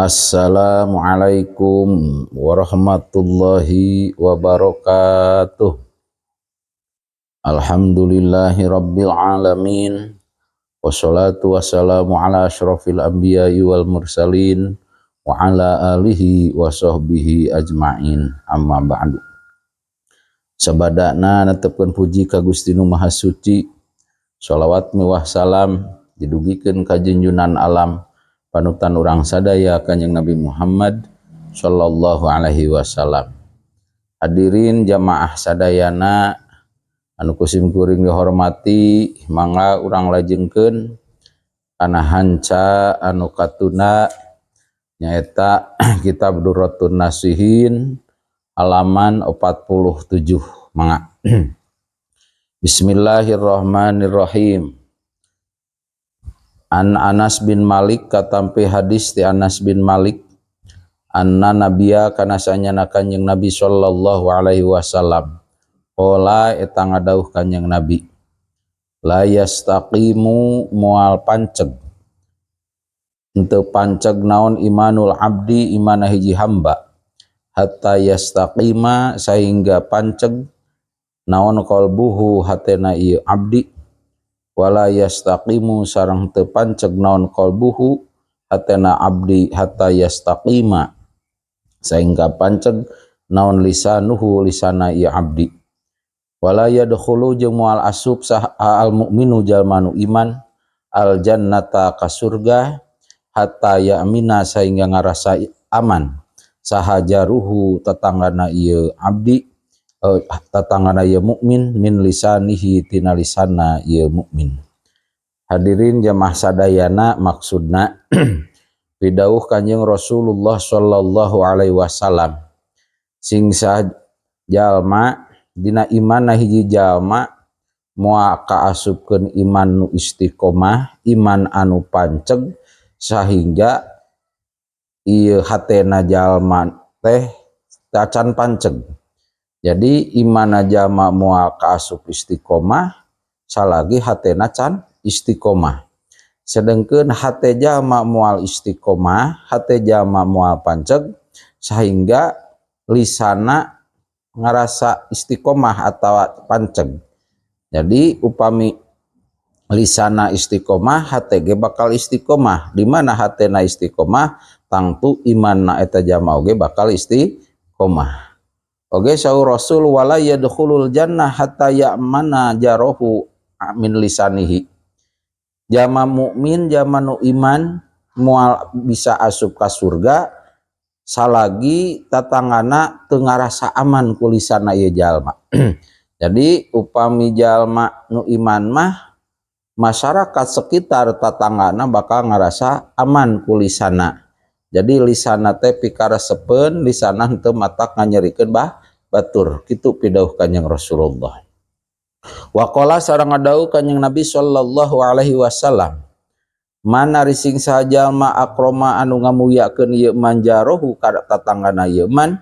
Assalamualaikum warahmatullahi wabarakatuh. Alhamdulillahi rabbil alamin. Wassalatu wassalamu ala asyrafil anbiya'i wal mursalin wa ala alihi wa sahbihi ajma'in. Amma ba'du. Sabadana natepkeun puji ka Gusti Nu Maha Suci. Shalawat miwah salam didugikeun ka junjunan alam panutan urang sadaya Kanjeng Nabi Muhammad sallallahu alaihi wasallam. Hadirin jamaah sadayana anu kusim kuring dihormati, mangga urang lajengkeun kana hanca anu katuna nyaeta kitab Durratun Nasihin halaman 47 mangga. Bismillahirrahmanirrahim. An Anas bin Malik katampi hadis ti Anas bin Malik anna nabiya kana sanyana Kanjeng Nabi sallallahu alaihi wasallam qala eta ngadauh Kanjeng Nabi la yastaqimu moal panceg henteu panceg naon imanul abdi imana hiji hamba hatta yastaqima sehingga panceg naon qalbuhu hatena ieu abdi wala yastaqimu sareng teu panceg naon qalbuhu hatena abdi hatta yastaqima sehingga panceg naon lisanuhu lisana ieu abdi wala yadkhulu jeung moal asup al mukminu jalma nu iman al jannata ka surga hatta ya'mina sehingga ngarasa aman sahajaruhu tetanggana ieu abdi tatangana ieu mukmin min lisanihi tina lisanna ieu mukmin. Hadirin jamaah sadayana, maksudna pidauh Kanjeng Rasulullah sallallahu alaihi wasallam sing jalma dina imanna hiji jalma moal kaasupkeun iman nu istiqomah, iman anu panceg sahingga ieu hatena jalma teh tacan panceg. Jadi imana jalma moal kaasup istiqomah salagi hatena can istiqomah. Sedengkeun hate jalma moal istiqomah, hate jalma moal panceg sehingga lisana ngarasa istiqomah atawa panceg. Jadi upami lisana istiqomah, hate ge bakal istiqomah. Di mana hatena istiqomah, tangtu imanna eta jalma oge bakal istiqomah. Oke, saur Rasul wala yadkhulul jannah hatta ya'mana jarahu min lisanihi. Jama mukmin, jama nu iman moal bisa asup ka surga salagi tatanggana teu ngarasa aman ku lisanna ieu jalma. Jadi upami jalma nu iman mah masyarakat sekitar tatanggana bakal ngarasa aman ku lisanna. Jadi lisana teh pikaresepeun, lisana henteu matak nganyerikeun batur. Kitu pidauh Kanjeng Rasulullah. Wa qala sareng ngadauh Kanjeng Nabi sallallahu alaihi wasallam, mana rising sajalma akroma anu ngamuyakeun ieu man jarohu ka tatanggana ieu man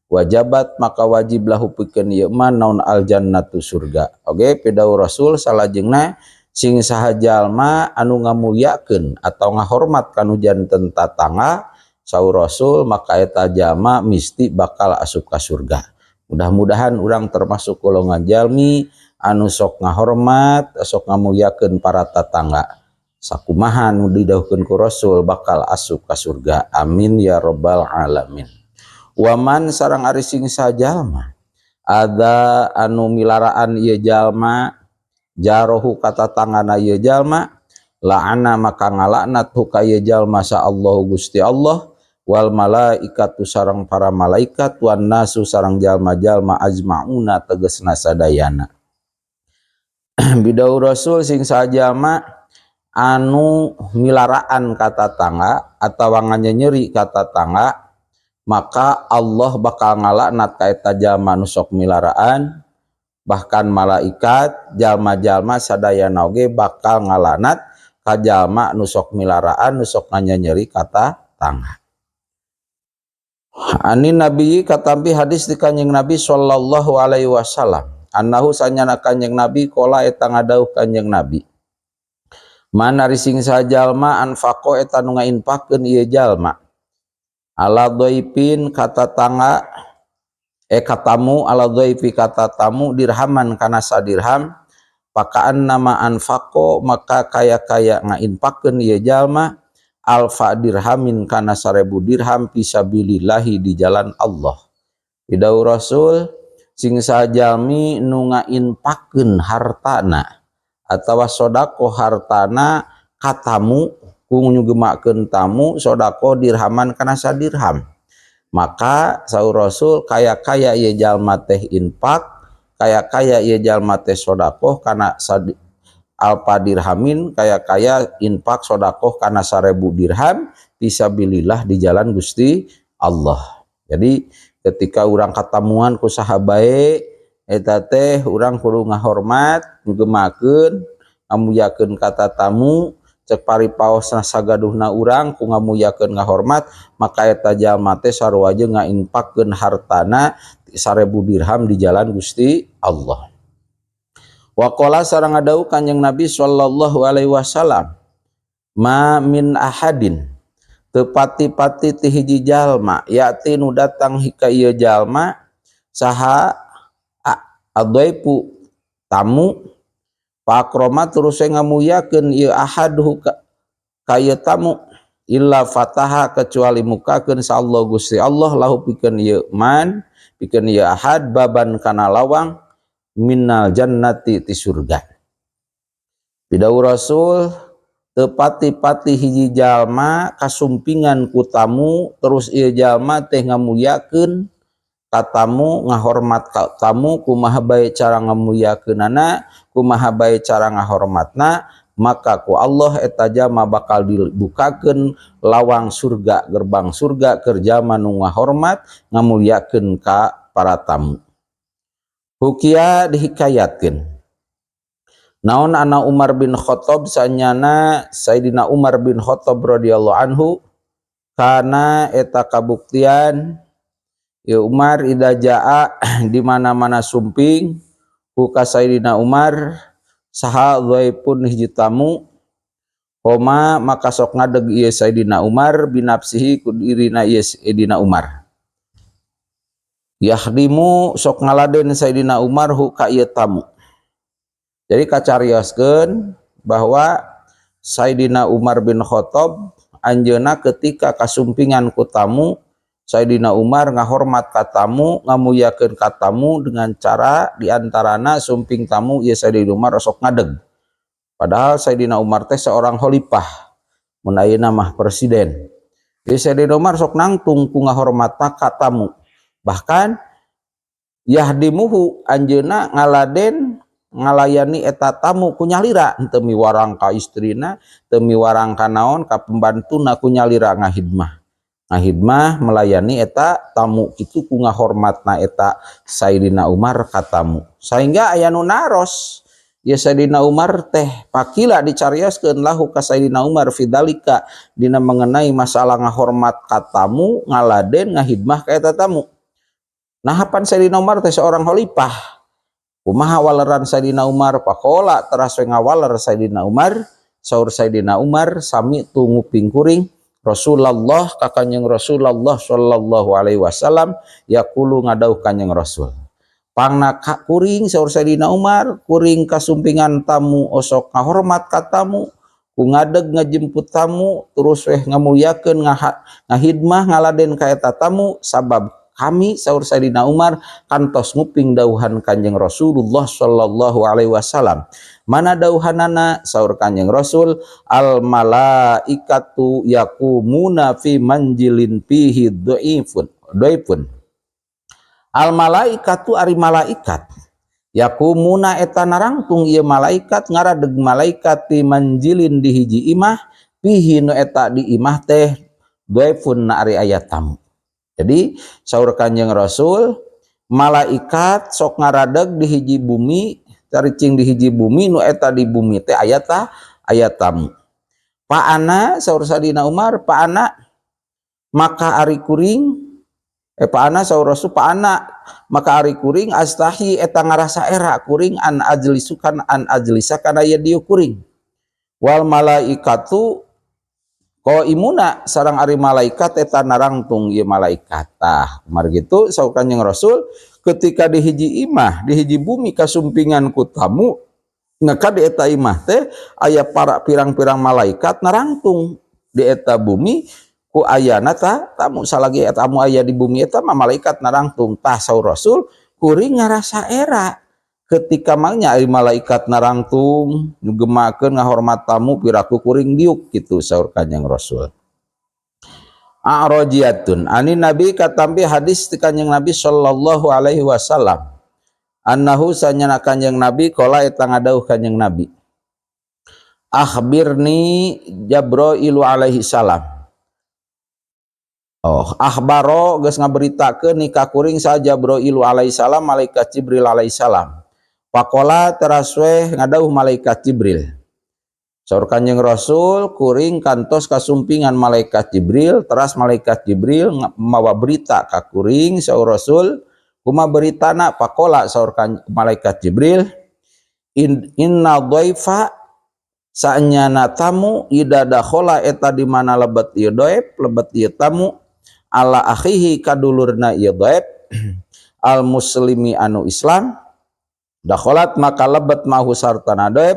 wajabat maka wajib lahu pikeun ieu man naon al jannatu surga. Oge, pidauh Rasul salajengna sing saha jalma anu ngamuyakeun atau ngahormat kanu janten tatangga saur Rasul maka eta jalma misti bakal asup ka surga. Mudah-mudahan urang termasuk golongan jalmi anu sok ngahormat, sok ngamuyakeun para tatangga. Sakumaha nu didhauhkeun ku Rasul bakal asup ka surga. Amin ya rabbal alamin. Waman sareng ari sing sajalma ada anu milaraan ieu jalma jarohu ka tatanggana ieu jalma la'ana maka ngalaknat hu ka ieu jalma sa Allah Gusti Allah wal malaikatu sareng para malaikat wan nasu sareng jalma-jalma ajmauna tegasna sadayana. Bidauh Rasul sing sajalma anu milaraan ka tatangga atawa nganyeri ka tatangga maka Allah bakal ngalaknat ka eta jalma nu sok milaraan, bahkan malaikat jalma-jalma sadayana oge bakal ngalaknat ka jalma nu sok milaraan, nu sok nganyeri ka tatangga. Ani Nabi katampi hadis di Kanjeng Nabi sallallahu alaihi wasallam annahu sanyana Kanjeng Nabi qala eta ngadauh Kanjeng Nabi mana rising sajalma anfaqo eta nu ngainfaqkeun ieu jalma ala dhaifin kata tangga katamu ala dhaifi kata tamu dirhaman kana sadirham pakaan nama anfaqo maka kaya ngainpakeun ieu jalma alfa dirhamin kana 1000 dirham fisabilillahi di jalan Allah. Idau Rasul sing sajalmi nu ngainpakeun hartana atawa sodako hartana katamu ku nyugemakeun tamu sodako dirhaman kana sadirham maka saur Rasul kaya ieu jalma teh infak kaya ieu jalma teh sodakoh kana alpa dirhamin kaya infak sodakoh kana 1000 dirham fisabilillah di jalan Gusti Allah. Jadi ketika urang katamuan ku saha bae eta teh urang kudu ngahormat ngeumakeun ngamuyakeun kata tamu cek paripaosna sagaduhna urang ku ngamuyakeun ngahormat maka eta jalma teh sarua jeung ngainfakkeun hartana 1000 dirham di jalan Gusti Allah. Wa qala sareng ngadawuh Kanjeng Nabi sallallahu alaihi wasallam ma min ahadin teu pati-pati ti hiji jalma yati nu datang ka ieu jalma saha adaipu tamu pakroma terus ngamuyakeun ieu ahaduh ka ieu tamu illa fataha kecuali mukakeun sallallahu Gusti Allah lahu pikeun ieu man pikeun ieu ahad baban kana lawang minnal jannati ti surga. Pidau Rasul teu pati-pati hiji jalma kasumpingan ku tamu terus ieu jalma teh ngamuyakeun ka tamu ngahormat ka tamu kumaha bae cara ngamuyakeunana kumaha bae cara ngahormatna maka ku Allah eta jalma bakal dibukakeun lawang surga gerbang surga keur jalma nu ngahormat ngamuyakeun ka para tamu. Hukia dihikayatkeun naon ana Umar bin Khattab sanyana Sayyidina Umar bin Khattab radhiyallahu anhu kana eta kabuktian ya Umar ida jaa di mana-mana sumping ka Sayyidina Umar saha dhaifun hiji tamu koma maka sok ngadeg ieu Sayyidina Umar binafsihi ku dirina ieu Sayyidina Umar yahdimu sok ngaladen Sayyidina Umar hu ka ieu tamu. Jadi kacarioskeun bahwa Sayyidina Umar bin Khattab anjeunna ketika kasumpingan ku tamu Sayyidina Umar ngahormat ka tamu ngamuyakeun ka tamu dengan cara diantarana sumping tamu ieu Sayyidina Umar sok ngadeg. Padahal Sayyidina Umar teh seorang khalifah mun ayeuna mah presiden. Ieu Sayyidina Umar sok nangtung ku ngahormatna ka tamu. Bahkan yahdimuhu anjeunna ngaladen ngalayani eta tamu ku nyalira teu miwarang ka istrina teu miwarang ka naon ka pembantuna ku nyalira ngahidmah melayani eta tamu kitu ku ngahormatna eta Sayyidina Umar ka tamu sehingga aya nu naros ya Sayyidina Umar teh pakila dicarioskeun lahu ka Sayyidina Umar fidalika dina mengenai masalah ngahormat ka tamu ngaladen ngahidmah ka eta tamu. Nahapan Sayyidina Umar teh seorang khalifah. Kumaha waleran Sayyidina Umar pakola teras ngawaler Sayyidina Umar saur Sayyidina Umar sami tu nguping kuring Rasulullah ka Kanjeng Rasulullah sallallahu alaihi wasallam yaqulu ngadauh Kanjeng Rasul. Pangna kuring saur Sayyidina Umar kuring kasumpingan tamu osok ngahormat ka tamu ku ngadeg ngajemput tamu terus ngamuyakeun ngahidmah ngaladen ka eta tamu sabab kami saur Sayyidina Umar kantos nguping dauhan Kanjeng Rasulullah sallallahu alaihi wasallam. Mana dauhanana saur Kanjeng Rasul al malaikatu yaqumuna fi manjilin fihi dhaifun. Al malaikatu ari malaikat yaqumuna eta narangtung ieu malaikat ngaradeg malaikat ti manjilin di hiji imah fihi nu eta di imah teh dhaifun na ari aya tamu. Jadi saur Kanjeng Rasul malaikat sok ngaradeg di hiji bumi caricing di hiji bumi nu eta di bumi teh aya tamu. Paana saur Sayyidina Umar paana maka ari kuring paana saur Rasul paana maka ari kuring astahi eta ngarasa era kuring an ajlisa kana ieu dieu kuring. Wal malaikatu Ko imuna sarang ari malaikat eta narangtung ieu malaikat tah kumar gitu saur Kanjeng Rasul ketika di hiji imah di hiji bumi kasumpingan ku tamu ngaka di eta imah teh aya para pirang-pirang malaikat narangtung di eta bumi ku ayana tah tamu salagi tamu aya di bumi eta mah malaikat narangtung tah saur Rasul kuring ngarasa era ketika mangnya ari malaikat narangtung ngemakeun ngahormat tamu piraku kuring diuk kitu saur Kanjeng Rasul. A'rajiyatun ani Nabi katampi hadis ti Kanjeng Nabi sallallahu alaihi wasallam annahu sanyana Kanjeng Nabi qala eta ngadauh Kanjeng Nabi akhbirni Jabrailu alaihi salam. Oh, akhbaro geus ngaberitakeun ni ka kuring sa Jabrailu alaihi salam malaikat Jibril alaihi salam. Pakola teraswe ngadauh malaikat Jibril. Saur Kanjeng Rasul kuring kantos kasumpingan malaikat Jibril, teras malaikat Jibril mawa berita ka kuring saur Rasul kumaha beritana pakola saur malaikat Jibril inna dhaifa sanyana tamu ida dakhala eta di mana lebet ieu dhaif lebet ieu tamu ala akhihi kadulurna ieu dhaif al muslimi anu Islam dakholat maka lebet mahu sartana dhaif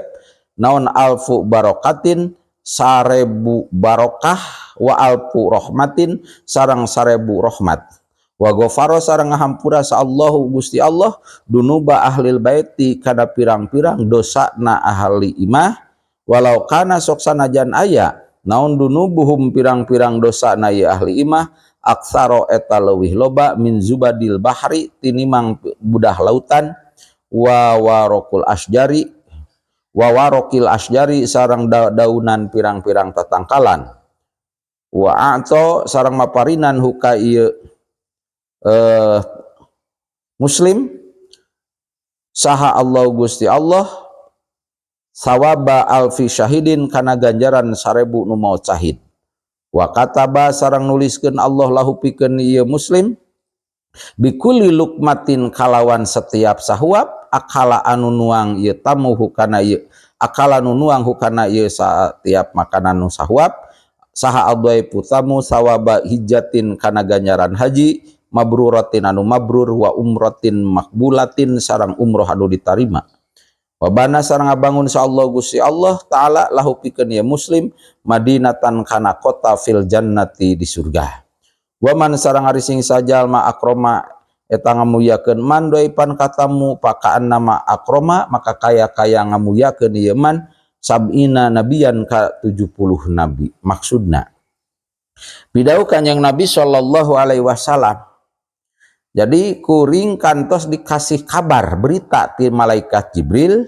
naon alfu barokatin 1000 barokah wa alfu rahmatin sareng 1000 rahmat wa ghafara sareng ngahampura sa Allahu Gusti Allah dunuba ahlil baiti kana pirang-pirang dosana ahli imah walau kana sok sanajan aya naon dunubuhum pirang-pirang dosana ya ahli imah aksaro eta leuwih loba min zubadil bahri tinimang budah lautan wa warokil asjari sarang daunan pirang-pirang tatangkalan wa a'to sarang maparinan huka ieu muslim saha Allah Gusti Allah sawaba alfi syahidin kana ganjaran 1000 nu maot syahid wa kataba sarang nuliskeun Allah lahu pikeun ieu muslim bikulli lukmatin kalawan setiap sahuap akala anu nuang ieu tamu hukana ieu akala nu nuang hukana ieu setiap makanan nu sahuap saha adai putamu sawaba hijatin kana ganjaran haji mabruratin anu mabrur wa umratin makbulatin sarang umroh anu ditarima wa bana sareng ngabangun insyaallah Gusti Allah taala lahu pikeun ieu muslim madinatan kana kota fil jannati di surga. Waman sarang ari sing sajalma akroma eta ngamuyakeun man doipan katamu pakaan nama akroma maka kaya-kaya ngamuyakeun ieu man sab'ina nabiyan ka 70 nabi maksudna bidau Kanjeng Nabi sallallahu alaihi wasallam. Jadi kuring kantos dikasih kabar berita ti malaikat Jibril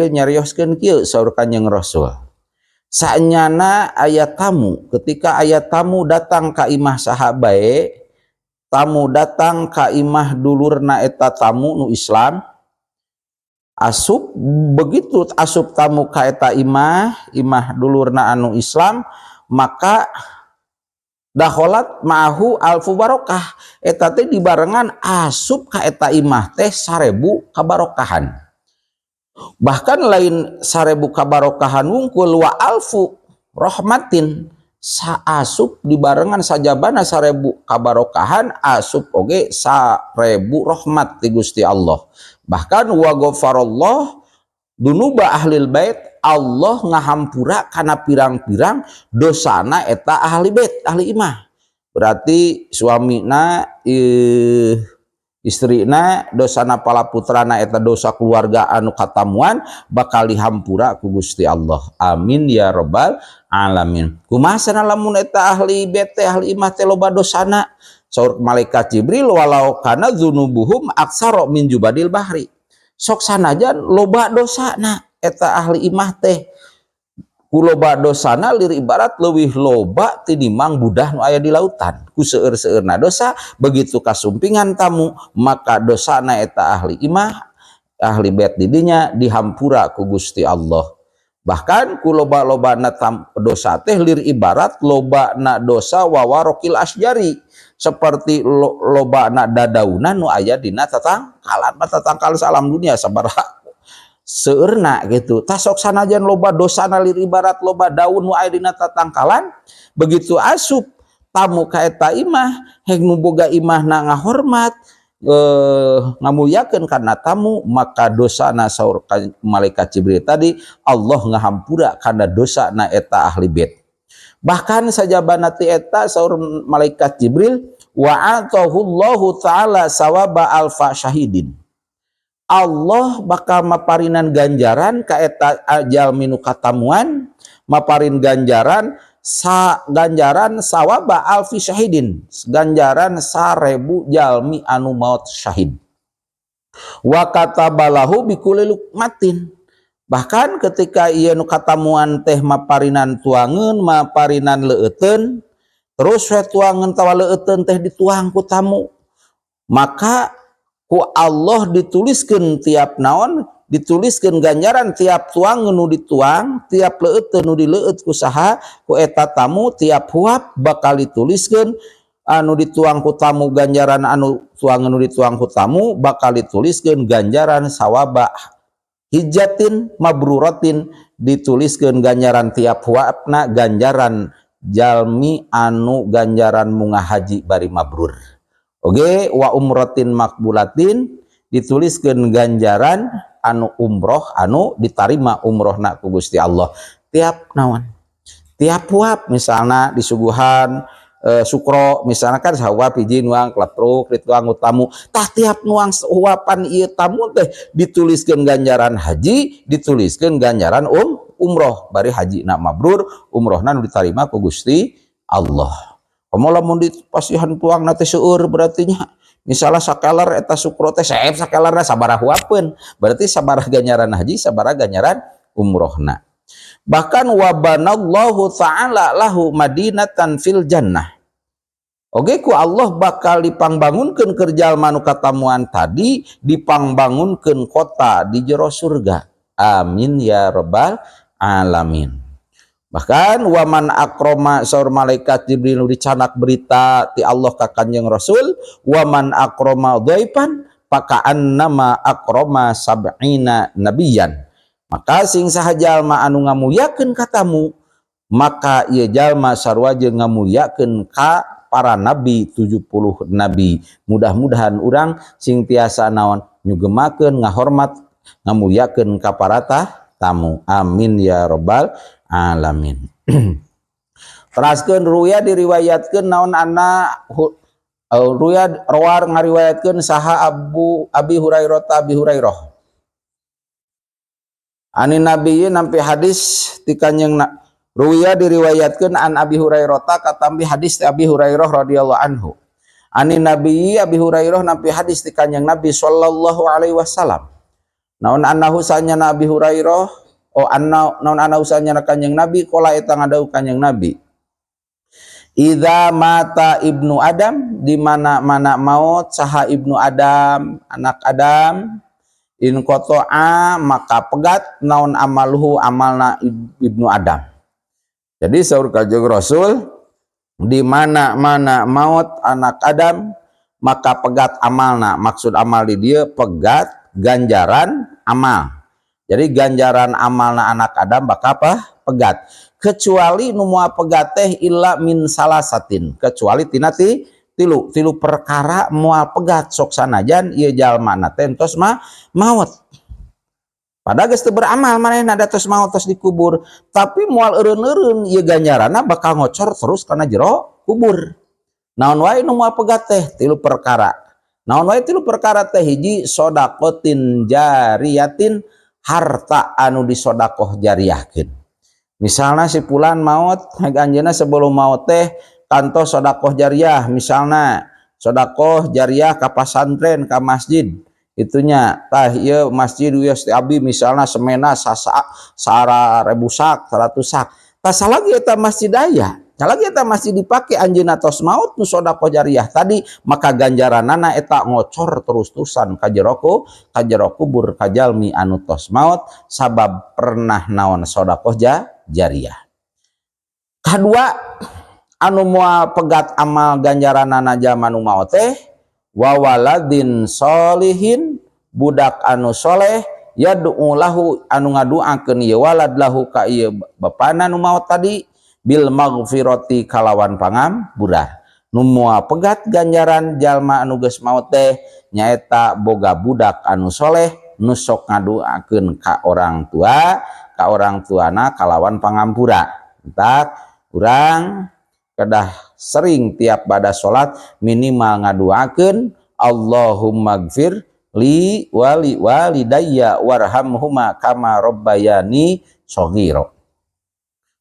nyarioskeun kieu saur Kanjeng Rasul sanyana ayat tamu ketika ayat tamu datang ka imah sahabae tamu datang ka imah dulurna eta tamu nu Islam asup begitu asup tamu ka eta imah dulurna anu Islam maka dakholat ma'ahu alfu barokah eta teh dibarengan asup ka eta imah teh 1000 kabarokahan bahkan lain 1000 kabarokahan wungkul wa alfu rahmatin saasup dibarengan sajabana 1000 kabarokahan asup oge 1000 rahmat ti Gusti Allah bahkan wa ghafarallah dunuba ahlil bait Allah ngahampura kana pirang-pirang dosana eta ahli bait ahli imah berarti suamina istrina dosana pala putrana eta dosa keluarga anu katamuan bakal dihampura ku Gusti Allah amin ya rabbal alamin kumaha cenah lamun eta ahli bait teh ahli imah teh loba dosana saur malaikat Jibril walau kana dzunubuhum aksara min jubadil bahri sok sanajan loba dosana eta ahli imah teh ku loba dosana lir ibarat leuwih loba tinimang budah nu aya di lautan ku seueur-seueurna dosa begitu kasumpingan tamu maka dosana eta ahli imah ahli bait didinya dihampura ku Gusti Allah bahkan ku loba-lobana dosa teh lir ibarat lobana dosa wawarokil asjari seperti lobana dadaunan nu aya dina tatangkalan tatangkal salam dunia sabaraha seurna gitu. Tasok sanajan loba dosana lir ibarat loba daun nu aya dina tatangkalan, begitu asup tamu ka eta imah heg nu boga imahna ngahormat ngamuliakeun kana tamu, maka dosana saur malaikat Jibril tadi Allah ngahampura kana dosana eta ahli bait. Bahkan sajabana ti eta saur malaikat Jibril wa atahullahu taala sawaba alfa syahidin. Allah bakal maparinan ganjaran ka eta jalmi nu katamuan, maparin ganjaran sawaba alfi syahidin, ganjaran 1000 jalmi anu maut syahid. Wa katabalahu bikulli lukmatin. Bahkan ketika ieu nu katamuan teh maparinan tuangeun, maparinan leueteun, terus we tuangeun tawa leueteun teh dituang ku tamu, maka ku Allah dituliskeun tiap naon, dituliskeun ganjaran tiap tuang nu dituang, tiap leueut nu dileueut ku saha, ku eta tamu, tiap huap bakal dituliskeun anu dituang ku tamu, ganjaran anu tuang nu dituang ku tamu bakal dituliskeun ganjaran sawaba hijatin mabruratin, dituliskeun ganjaran tiap huapna ganjaran jalmi anu ganjaran munga haji bari mabrur. Oke, wa umratin makbulatin, dituliskeun ganjaran anu umroh anu ditarima umrohna ku Gusti Allah. Tiap naon, tiap huap misalna disuguhan sukro, misalnya kan sahuap hiji nuang kletruk dituang tamu, tah tiap nuang huapan ieu tamu teh dituliskeun ganjaran haji, dituliskeun ganjaran umroh bari haji na mabrur, umrohna nu ditarima ku Gusti Allah. Komo lamun dipasihan tuang teh seueur berarti nya misalnya sakelar eta sukro teh saeb sakelarna sabaraha huapeun, berarti sabaraha ganjaran haji, sabaraha ganjaran umrohna. Bahkan wabanallahu ta'ala lahu madinatan fil jannah. Oke, ku Allah bakal dipangbangunkeun keur jalma nu katamuan tadi, dipangbangunkeun kota di jero surga. Amin ya rabbal alamin. Bahkan waman akroma saur malaikat Jibril dicanak berita ti Allah ka Kanjeng Rasul, waman akroma dhaifan fakaannama akroma sab'ina nabiyan. Maka sing saha jalma anu ngamuliakeun ka tamu, maka ieu jalma sarua jeung ngamuliakeun ka para nabi 70 nabi. Mudah-mudahan urang sing tiasa naon nyugemakeun, ngahormat, ngamuliakeun ka para tamu. Amin ya rabbal alamin. Teraskeun ruya diriwayatkeun naon ruya rawar ngariwayatkeun saha Abi Hurairah ani nabiyyin nampi hadis ti Kanjeng ruya diriwayatkeun an Abi Hurairah katambi hadis ti Abi Hurairah radhiyallahu anhu. Ani nabiyyi Abi Hurairah nampi hadis ti Kanjeng Nabi sallallahu alaihi wasallam. Naon annahu sanyana Abi Hurairah naon ana usahanya Kanjeng Nabi qala eta ngadauh Kanjeng Nabi, idza mata ibnu Adam, di mana-mana maut saha ibnu Adam, anak Adam, in qata'a maka pegat naon amaluhu amalna ibnu Adam. Jadi saur Kanjeng Rasul, di mana-mana maut anak Adam maka pegat amalna, maksud amal di dieu pegat ganjaran amal. Jadi ganjaran amalna anak Adam bakal apa? Pegat. Kecuali nu moal pegat teh illa min salasatin, kecuali tina tilu perkara moal pegat sok sanajan ieu jalmana teh entos maot. Padahal geus teu beramal manehna da tos maot tos dikubur, tapi moal eureun-eureun ieu ganjaranna bakal ngocor terus kana jero kubur. Naon wae nu moal pegat teh? Tilu perkara. Naon wae tilu perkara teh? Hiji, sodaqatin jariyatin, harta anu disodakoh jariahkeun. Misalna si fulan maot, anjeunna sebelum maot teh kantos sodakoh jariah, misalna sodakoh jariah ka pasantren, ka masjid. Itunya tah ieu masjid wios ti abdi misalna semena sara 1000 sak, 100 sak. Tah salagi eta masjid aya, salagi eta masjid dipake anjeunna tos maot nu sodakoh jariah tadi, maka ganjaranana eta ngocor terus-terusan ka jero kubur ka jalmi anu tos maot sabab pernah naon sodakoh jariah. Kadua anu moal pegat amal ganjaranana jalma nu maot teh wa waladin sholihin, budak anu soleh yad'u lahu anu ngaduakeun ieu walad lahu ka ieu bapana nu maot tadi bil maghfirati kalawan pangampura. Nu moal pegat ganjaran jalma anu geus maot teh nyaeta boga budak anu soleh nu sok ngaduakeun ka orang tuana kalawan pangampura. Entak urang kedah sering tiap pada salat minimal ngaduakeun Allahumma gfir li wali walidayya warhamhuma kama rabbayani shaghira.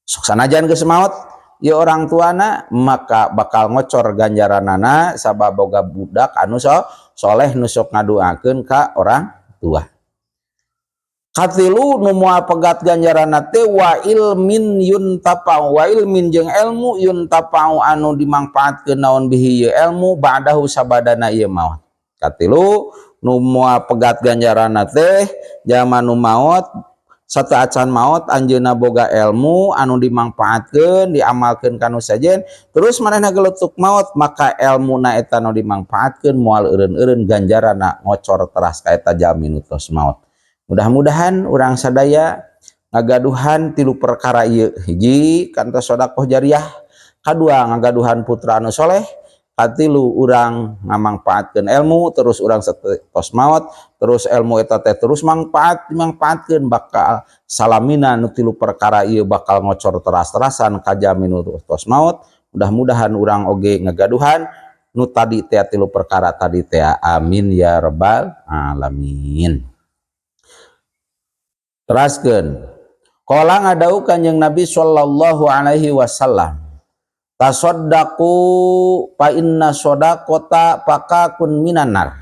Sok sanajan geus maot ieu orang tuana maka bakal ngocor ganjaranana sabab boga budak anu soleh nu sok ngaduakeun ka orang tua. Katilu nu moal pegat ganjaranna teh wa ilmin yuntafa'u wa ilmin jeung ilmu yuntafa'u anu dimangpaatkeun naon bihi ieu ilmu ba'dahu sabadana ieu maot. Katilu nu moal pegat ganjaranna teh jalma nu maot sateuacan maot anjeunna boga ilmu anu dimangpaatkeun diamalkeun kanu sajen terus manehna geuletuk maot maka ilmuna eta nu dimangpaatkeun moal eureun-eureun ganjaranna ngocor teras ka eta jalmi nu tos maot. Mudah-mudahan urang sadaya ngagaduhan tilu perkara ieu. Hiji kantos sedekah jariah, kadua ngagaduhan putra anu soleh, katilu urang ngamangpaatkeun ilmu terus urang satos maot terus ilmu eta teh terus mangpaatkeun bakal salamina nu tilu perkara ieu bakal ngocor teras-terasan ka jalmi nu tos maot. Mudah-mudahan urang oge ngagaduhan nu tadi teh tilu perkara tadi teh. Amin ya rabbal alamin. Teraskeun qala ngadau kanjeng Nabi sallallahu alaihi wasallam tasaddaqu fa inna shadaqata pakakun minan nar.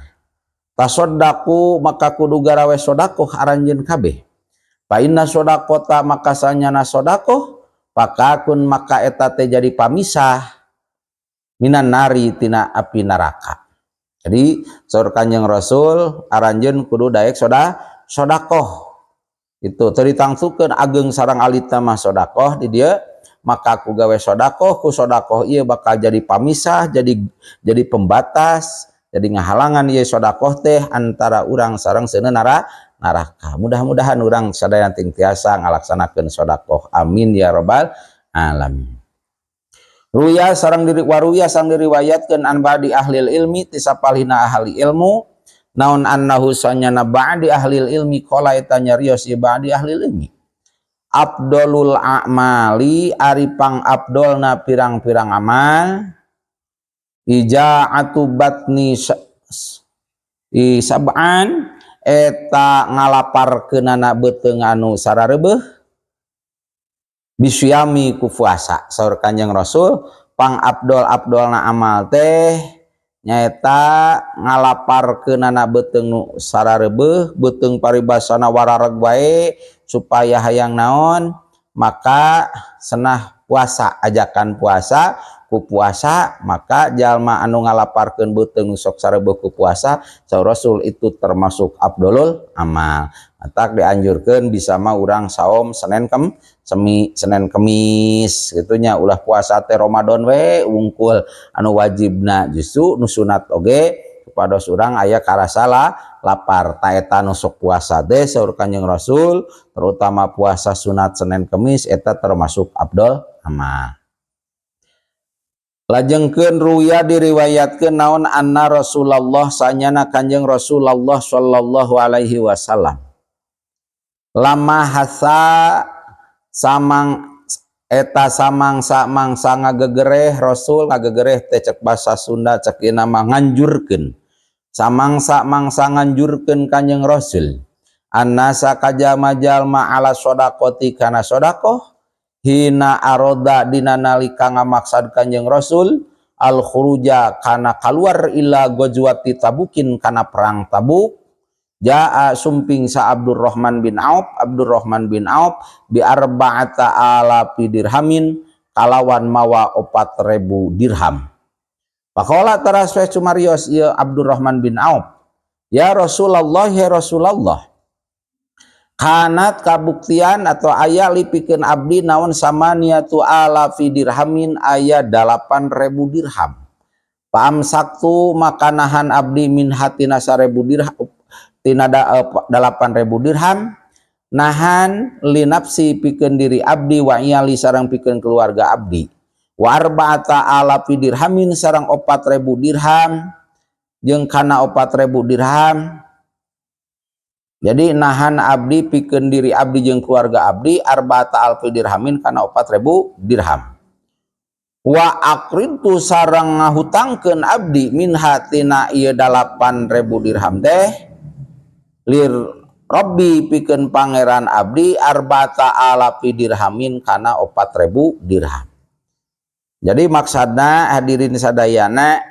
Tasaddaqu maka kudu garawe sedekah aranjeun kabeh. Fa inna shadaqata maka sanyana sedekah pakakun maka eta teh jadi pamisah minan nari tina api neraka. Jadi saur kanjeng Rasul aranjeun kudu daek sedekah. Itu teritangsukeun ageng sareng alita mah sedekah di dieu maka ku gawe sedekah ku sedekah ieu bakal jadi pamisah jadi pembatas jadi ngahalangan ieu sedekah teh antara urang sareng seuneun neraka. Mudah-mudahan urang sadaya ting tiasa ngalaksanakeun sedekah. Amin ya rabbal alamin. Ruya sareng diriwayatkeun an ba'di ahlil ilmi tisapalina ahli ilmu naon annahu sanyana ba'di ahlil ilmi qala eta nyarios ieu ba'di ahlil ilmi afdalul a'mali ari pang afdolna pirang-pirang amal ija'atu batni sab'an eta ngalaparkeunana beuteung anu sarareubeuh bisyami ku puasa. Saur kanjeng Rasul pang afdolna amal teh nyaeta ngalaparkeunana beuteung nu sarareubeuh beuteung paribasana warareg wae supaya hayang naon maka senah puasa ajakan puasa ku puasa maka jalma anu ngalaparkeun beuteung nu sok sareubeuh ku puasa saur Rasul itu termasuk afdolul amal. Tak dianjurkeun bisa mah urang saom Senin Kemis gitunya ulah puasa teh Ramadan we wungkul anu wajibna justru nu sunat oge kepada urang aya karasa lapar ta eta nu sok puasa teh saur kanjeng Rasul terutama puasa sunat Senin Kemis eta termasuk afdol amal. Lajengkeun ruya diriwayatkeun naon anna Rasulullah sanyana kanjeng Rasulullah sallallahu alaihi wasallam lama hasa samang eta samangsa ngagegereh Rasul ngagegereh teh cek basa Sunda cek ieu nama nganjurkeun samangsa nganjurkeun kanjeng Rasul annasa kajama-jalma ala shadaqati kana sedekah hina aroda dina nalika ngamaksad kanjeng Rasul al khuruja kana kaluar ila gozwati tabukin kana perang Tabuk. Jaa sumping sa Abdurrahman bin Auf bi arba'ata alafi dirhamin kalawan mawa 4.000 dirham. Faqala taras wa sumarios ieu Abdurrahman bin Auf, ya Rasulullah kanat kabuktian atau aya lipikeun abdi naon samaniatu alafi dirhamin aya 8.000 dirham. Pamsaktu maka nahan abdi min hatina 1.000 dirham tina 8.000 dirham, nahan li nafsi pikeun diri abdi wa iyali sareng pikeun keluarga abdi, wa arba'ata alafi dirhamin sareng 4.000 dirham jeung kana 4.000 dirham. Jadi nahan abdi pikeun diri abdi jeung keluarga abdi arba'ata alfi dirhamin kana 4.000 dirham. Wa aqrintu sareng ngahutangkeun abdi minha tina ieu 8.000 dirham teh lir Rabbi pikeun pangeran abdi arba'ata alafi dirhamin kana 4.000 dirham. Jadi maksudna hadirin sadayana,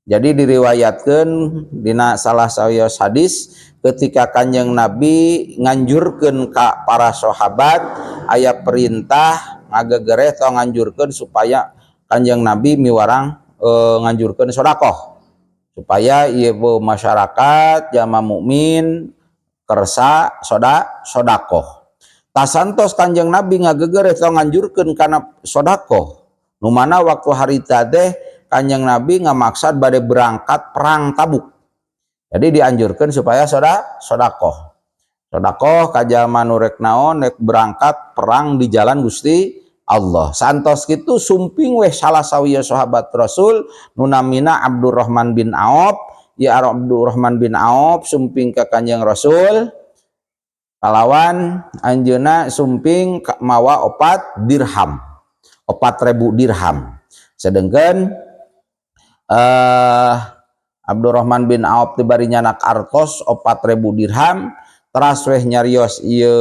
jadi diriwayatkeun dina salah sawios hadis ketika Kanjeng Nabi nganjurkeun ka para sahabat aya perintah ngagegereh atau nganjurkeun supaya Kanjeng Nabi miwarang nganjurkeun sedekah supaya ieu masyarakat jamaah mukmin kersa sedekah. Tasantos Kanjeng Nabi ngagegereh atau nganjurkeun kana sedekah nu mana waktu harita teh Kanjeng Nabi ngamaksad bade berangkat perang Tabuk. Jadi dianjurkan supaya sedekah. Sedekah ka jalma nu rek naon rek berangkat perang di jalan Gusti Allah. Santos kitu sumping weh salah sawiya sahabat Rasul nu namina Abdurrahman bin Auf. Ya Abdurrahman bin Auf sumping ka Kanjeng Rasul kalawan anjeunna sumping mawa 4 dirham. 4.000 dirham. Sedengkeun Abdurrahman bin Auf dibari nyanak artos 4.000 dirham teras weh nyarios ieu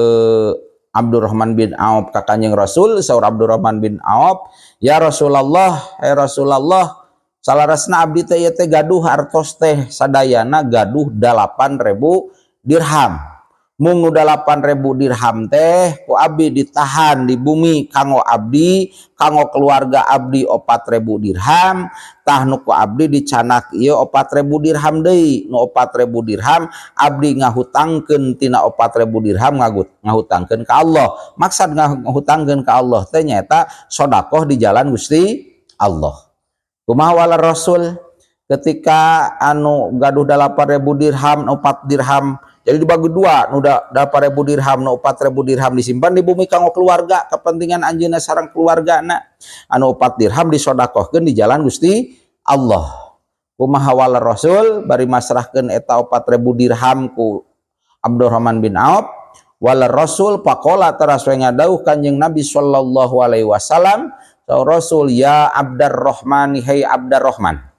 Abdurrahman bin Auf ka Kanjeng Rasul. Saur Abdurrahman bin Auf, ya Rasulullah, Rasulullah, salarasna abdi teh ieu teh gaduh artos teh sadayana gaduh 8.000 dirham. Mung 8.000 dirham teh ku abdi ditahan di bumi kanggo abdi, kanggo keluarga abdi 4.000 dirham, tah nu ku abdi dicanak ieu 4.000 dirham deui. Nu 4.000 dirham abdi ngahutangkeun tina 4.000 dirham ngahutangkeun ka Allah. Maksud ngahutangkeun ka Allah teh nyaeta sedekah di jalan Gusti Allah. Kumaha wala Rasul ketika anu gaduh 8.000 dirham 4 dirham jadi dibagi dua, nu 8.000 dirham, nu 4.000 dirham disimpan di bumi kanggo keluarga, kepentingan anjeunna sareng keluargana. Anu 4 dirham disedekahkeun di jalan Gusti Allah. Kumaha wala Rasul bari masrahkeun eta 4.000 dirham ku Abdurrahman bin Auf. Wala Rasul faqala teras we ngadauh Kanjeng Nabi sallallahu alaihi wasallam, Rasul ya Abdurrahman, hai Abdurrahman.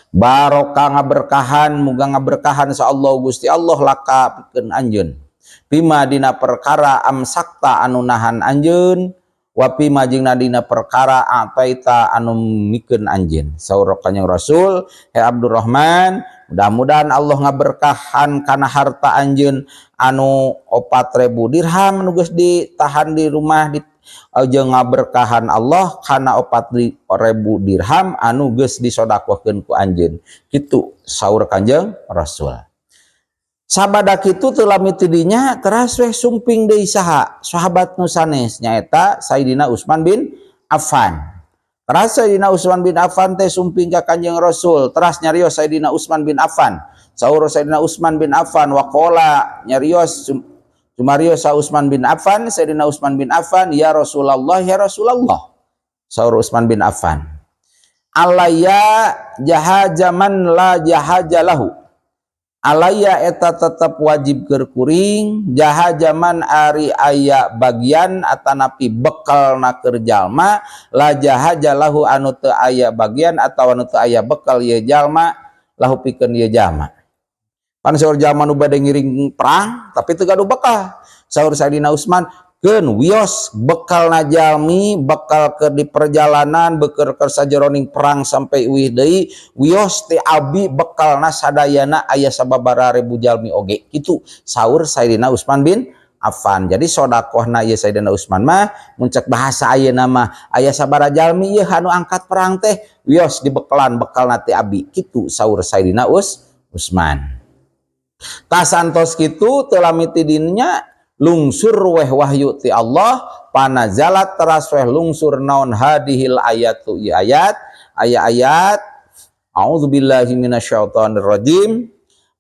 Barokah ngaberkahan, muga ngaberkahan insyaallah Gusti Allah laka pikeun anjeun. Pima dina perkara amsakta anu nahan anjeun, wa pima jeung dina perkara ataita anu mikeun anjeun. Saur Kanjeng Rasul, he Abdurrahman, mudah-mudahan Allah ngaberkahan kana harta anjeun anu 4.000 dirham nu geus ditahan di rumah di jeung ngaberkahan Allah kana 4.000 dirham anu geus disodaqahkeun ku anjeun. Kitu saur Kanjeng Rasul. Sabada kitu teu lamiti dinya teras weh sumping deui saha sahabat nu sanes nyaeta Sayyidina Utsman bin Affan. Teras Sayyidina Utsman bin Affan teh sumping ka Kanjeng Rasul, teras nyarios Sayyidina Utsman bin Affan. Saur Sayyidina Utsman bin Affan waqala nyarios Jumarios Utsman bin Affan, Sayyidina Utsman bin Affan, ya Rasulullah, ya Rasulullah. Saur Utsman bin Affan, alayya jahajaman la jahajalahu. Alayya eta tetep wajib keur kuring jahajaman ari aya bagian atanapi bekalna keur jalma la jahajalahu anu teu aya bagian atawa anu teu aya bekal ieu jalma lahu pikeun ieu jalma. Pan saur jalma nu bade ngiring perang tapi teu gaduh bekal. Saur Sayyidina Utsman, keun wios bekalna jalmi bekal keur di perjalanan beukeur keur sajeroning perang sampai uih deui wios teh abi bekalna sadayana aya sababaraha ribu jalmi oge. Kitu saur Sayyidina Utsman bin Affan. Jadi sedekahna ieu Sayyidina Utsman mah mun cek bahasa ayeuna mah aya sabaraha jalmi ieu anu angkat perang teh wios dibekalan bekalna teh abi. Kitu saur Sayyidina Utsman. Tasantos kitu teu lamiti dinya lungsur weh wahyu ti Allah panazalat teras weh lungsur naon hadihil ayatu ayat aya-ayat a'udzubillahi minasyaitonir rajim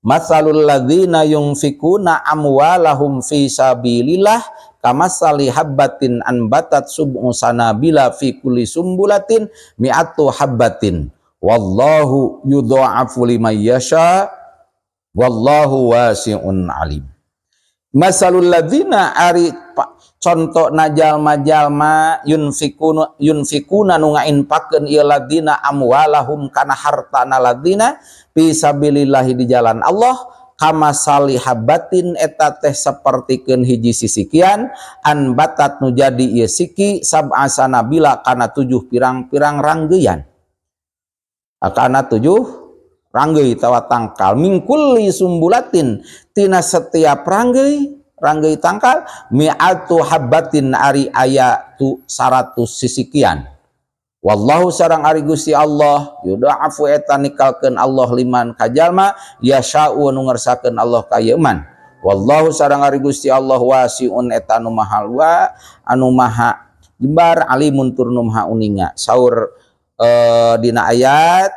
masalul ladzina yunfikuna amwalahum fi sabilillah kamassali habbatin anbatat sub'u sanabila fi kulli sumbulatin mi'atu habbatin wallahu yudha'afu liman yasha wallahu wasi'un alim. Masalul ladzina ari contoh jalma-jalma yunfikuna nu ngainpakeun ieu ladzina amwalahum kana hartana ladzina fi sabilillahi di jalan Allah kama salihabatin eta teh sapertikeun hiji sisikian anbatat nu jadi ieu siki sab'a sanabila kana 7 pirang-pirang ranggeuyan kana 7 ranggeuy tawa tangkal mingkulli sumbulatin tina setiap ranggeuy tangkal mi'atu habbatin ari aya tu 100 sisikian wallahu sareng ari Gusti Allah yudha'afu eta nikalkeun Allah liman kajalma yasha'u nu ngersakakeun Allah ka ieu man wallahu sareng ari Gusti Allah wasi'un eta nu maha luas anu maha jembar alimun tur nu maha uninga saur dina ayat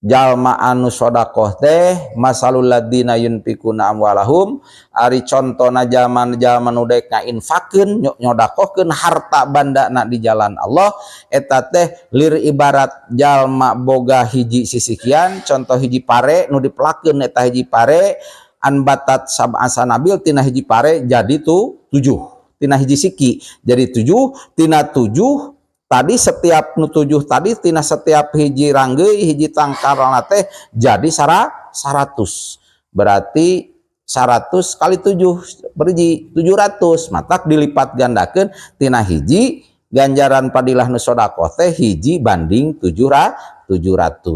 jalma anu sodakoh teh masalul ladzina yunfikuna amwalahum ari contona jalma nu daek ngainfakeun nyodakohkeun harta bandana di jalan Allah eta teh lir ibarat jalma boga hiji sisikian contoh hiji pare nu dipelakeun eta hiji pare anbatat sab'a sanabil tina hiji pare jadi tu 7 tina hiji siki jadi 7 tina 7 tadi setiap nu 7 tadi tina setiap hiji ranggeuy hiji tangkarna teh jadi 100 berarti 100 kali 7 berji 700 matak dilipat gandakeun tina hiji ganjaran padilah nu sedekah teh hiji banding 700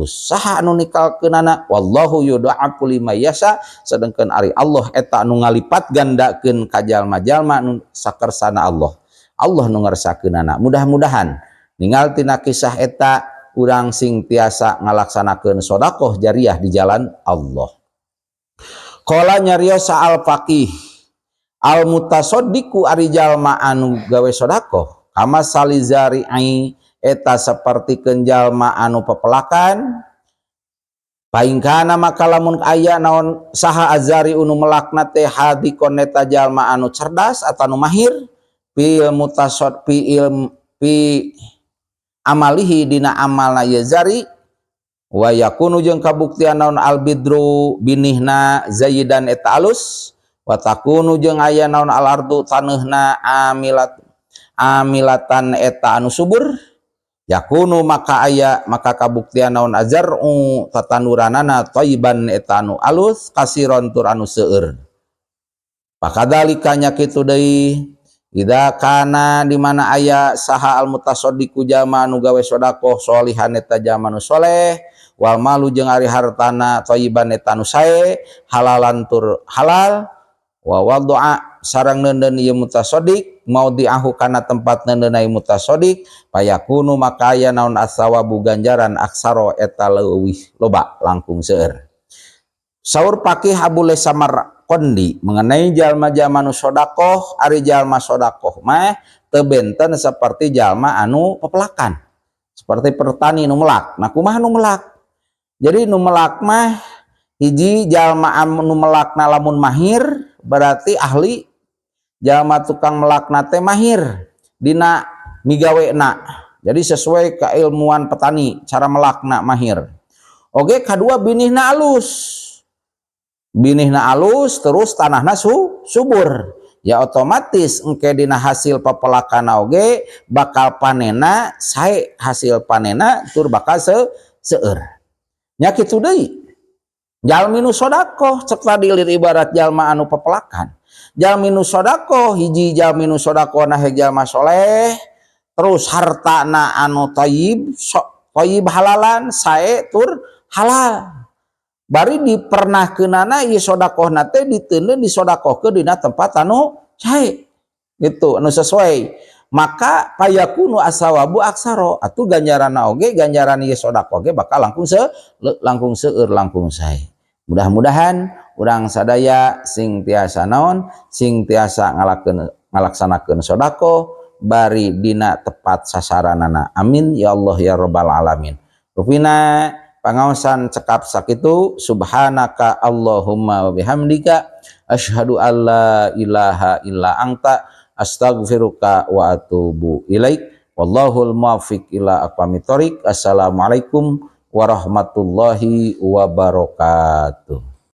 saha anu nikalkeunana wallahu yudha'afu liman yasha sedengkeun ari Allah eta anu ngalipat gandakeun ka jalma-jalma nu sakersana Allah nu ngersakakeunana. Mudah-mudahan ningal tina kisah eta urang sing tiasa ngalaksanakeun sedekah jariah di jalan Allah. Qala nyariosa al faqih al mutasaddiqu ari jalma anu gawe sedekah kama salizari'i eta sapertikeun jalma anu pepelakan paingkana maka lamun aya naon saha azari unu melakna teh hadikon eta jalma anu cerdas atau anu mahir fil mutasad fi amalihi dina amalna yazari wa yakunu jeung kabuktian naon albidru binihna zaidan eta alus wa takunu jeung aya naon alardu taneuhna amilatan eta anu subur yakunu maka aya maka kabuktian naon azar'u tatanduranana thayyiban eta anu alus kasiron tur anu seueur pakadalika nya kitu deui ida kana di mana aya saha al mutasaddiqu jalma anu gawe sedekah sholihan eta jalma nu soleh wal malu jeung ari hartana thayyiban eta anu sae halalan tur halal wa wad'a sareng neuneun ieu mutasaddiq maudhi'ahu kana tempat neuneun ieu mutasaddiq payakunu maka aya naon asawabu ganjaran aksaro eta leuwih loba langkung seueur. Saur Faqih Abu Samar Qondi mengenai jalma-jalma nu sedekah ari jalma sedekah mah teu benten saperti jalma anu pepelakan seperti pertani nu melak. Nah kumaha nu melak? Jadi nu melak mah hiji jalma anu melakna lamun mahir berarti ahli jalma tukang melakna teh mahir dina migawena. Jadi sesuai keilmuan petani cara melakna mahir. Oke kadua binihna alus. Binihna alus terus tanahna subur. Ya otomatis engke dina hasil papelakana oge bakal panena sae hasil panena tur bakal seueur. Nya kitu deui. Jalmi nu sedekah cek tadi lir ibarat jalma anu pepelakan. Jalmi nu sedekah hiji jalmi nu sedekah na jalma soleh terus hartana anu thayyib halalan sae tur halal. Bari dipernahkeunana ieu sedekahna teh diteuneun disedekahkeun dina tempat anu sae. Gitu anu sesuai. Maka payakunu asawabu aksaro atuh ganjaranna oge ganjaran ieu sedekah oge bakal langkung seueur langkung sae. Mudah-mudahan urang sadaya sing tiasa naon sing tiasa ngalaksanakeun sedekah bari dina tepat sasaranana. Amin ya Allah ya rabbal alamin. Rupina pangaosan cekap sakitu subhanaka Allahumma wa bihamdika asyhadu alla ilaha illa anta astaghfiruka wa atubu ilaik wallahul muwaffiq ila aqwamit thoriq. Assalamualaikum warahmatullahi wabarakatuh.